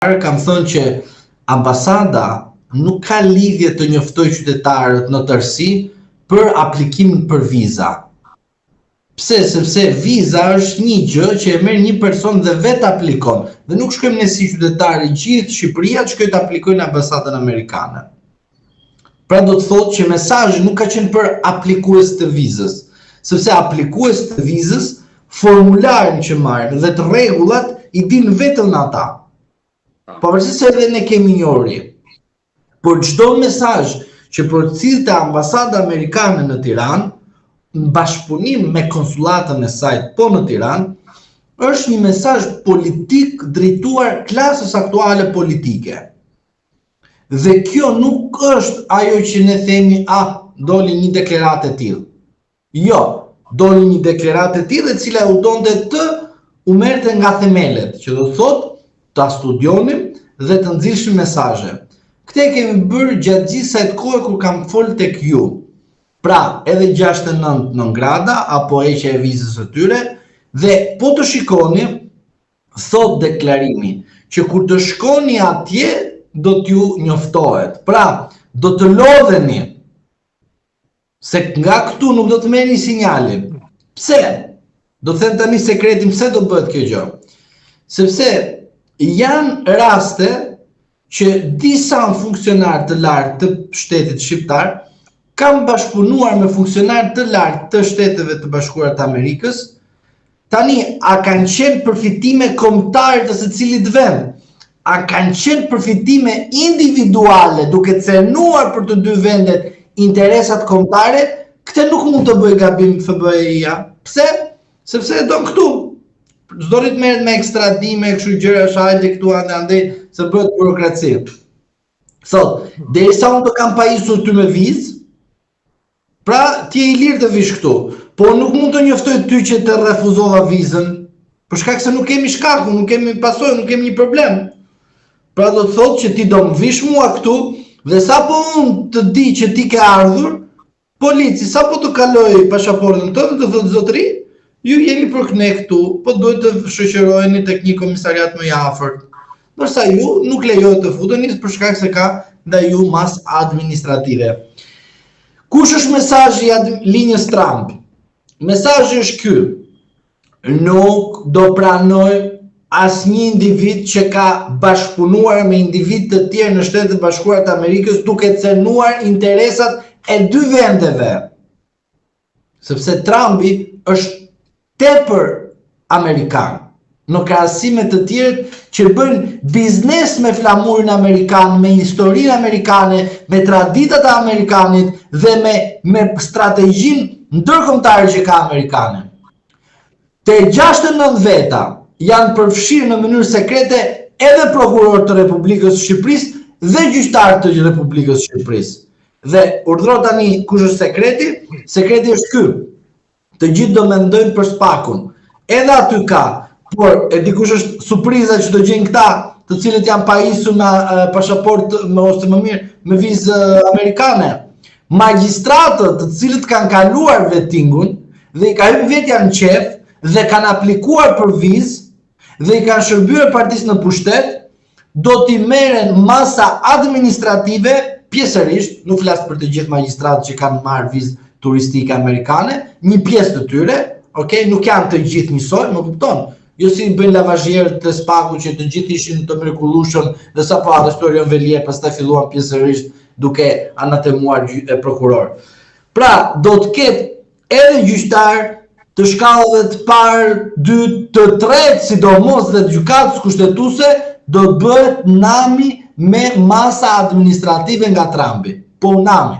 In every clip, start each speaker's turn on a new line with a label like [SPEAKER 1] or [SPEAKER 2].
[SPEAKER 1] kam thënë që ambasada nuk ka lidhje të njoftojë qytetarët në tërësi për aplikimin për viza. Pse? Sepse viza është një gjë që e merr një person dhe vetë aplikon. Dhe nuk shkojmë ne si qytetarë gjithë Shqipëria të shkojnë të aplikojnë në ambasadën amerikane. Pra do të thotë që mesazhi nuk ka qenë për aplikues të vizës, sepse aplikues të vizës formularin që marrin dhe të rregullat i din vetëm ata. Pavarësisht se edhe ne kemi njohuri. Por çdo mesazh që përcillte ambasada amerikane në Tiranë, në bashkëpunim me konsulatën e saj po në Tiranë, është një mesazh politik drejtuar klasës aktuale politike. Dhe kjo nuk është ajo që ne themi, doli një deklaratë e tillë. Jo, doli një deklaratë e tillë e cila u donte të u merrte nga themelet, që do thotë ta studionim dhe të nxirrshim mesazhe. Këtë kemi bërë gjatë gjithë kësaj kohe kur kam folë tek ju. Pra, edhe 69 grada apo heqja e vizës së tyre, dhe po të shikoni, thot deklarimi, që kur të shkoni atje, do t'ju njoftohet. Pra, do të lodheni, se nga këtu nuk do të merrni sinjalin. Pse? Do të them tani sekretin pse do bëhet kjo gjë. Sepse janë raste që disa funksionarë të lartë të shtetit shqiptar kanë bashkëpunuar me funksionarë të lartë të Shteteve të Bashkuara të Amerikës. Tani, a kanë qenë përfitime kombëtare të secilit vend? A kanë qenë përfitime individuale duke cernuar për të dy vendet interesat kombëtare? Këtë nuk mund të bëjë gabim FBI-ja. Pse? Sepse e don këtu. Çdo rit merret me ekstradime, kështu gjëra shajte këtu andej se bëhet burokraci. Thot, derisa unë të kam pajisur ty me vizë, pra ti je i lirë të vish këtu, por nuk mund të njoftoj ty që të refuzova vizën, për shkak se nuk kemi shkakun, nuk kemi pasojë, nuk kemi një problem. Pra do të thotë që ti do më vish mua këtu, dhe sapo unë të di që ti ke ardhur, polici sapo të kaloj pasaportën tënde të thotë zotëri, ju jeni për ne këtu, po duhet të shoqëroheni tek një komisariat më i afërt. Ndërsa ju nuk lejohet të futeni për shkak se ka ndaj ju masë administrative. Kush është mesazhi i linjës Trump? Mesazhi është ky. Nuk do pranoj asnjë individ që ka bashkëpunuar me individ të tjerë në Shtetet e Bashkuara të Amerikës duke cernuar interesat e dy vendeve. Sepse Trumpi është tepër amerikan, në krahasim me të tjerët që bëjnë biznes me flamurin amerikan, me historinë amerikane, me traditat e amerikanit dhe me strategjinë ndërkombëtare që ka amerikane. Te 69 veta janë përfshirë në mënyrë sekrete edhe prokuror të Republikës së Shqipërisë dhe gjyqtar të Republikës së Shqipërisë. Dhe urdhëro tani kush është sekreti? Sekreti është ky. Të gjithë do mendojnë për spakun. Edhe aty ka, por e dikush është surpriza që do gjejnë këta, të cilët janë pajisur në pasaportë ose më mirë me vizë amerikane. Magjistratët të cilët kanë kaluar vettingun dhe i kanë hyrë vetja në qef dhe kanë aplikuar për vizë dhe i kanë shërbyer partisë në pushtet, do t'i merren masa administrative pjesërisht, nuk flas për të gjithë magjistratët që kanë marrë vizë turistike amerikane, një pjesë të tyre, nuk janë të gjithë njësoj, më kupton. Jo si bëjnë lavazhierët të spaku që të gjithë ishin të mrekullueshëm dhe sapo arrestuar Velie, pastaj filluan pjesërisht duke anatemuar prokuror. Pra, do të ketë edhe gjyqtar të shkallëve të parë, 2, të tretë, sidomos dhe të gjykatës kushtetuese, do të bëhet nami me masa administrative nga Trumpi. Po nami.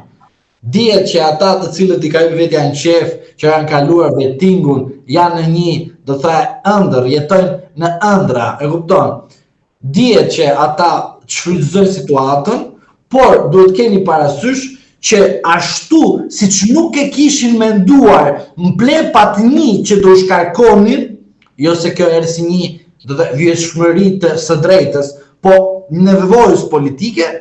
[SPEAKER 1] Dihet që ata të cilët i kanë vetja në qef, që kanë kaluar vettingun, janë në një, do të thaj, ëndër, jetojnë në ëndra, e kupton? Dihet që ata shfrytëzojnë situatën, por duhet keni parasysh që ashtu siç nuk e kishin menduar në ple patni që do shkarkonin, jo se kjo erë si një vjeshmëri së drejtës, po nevojës politike,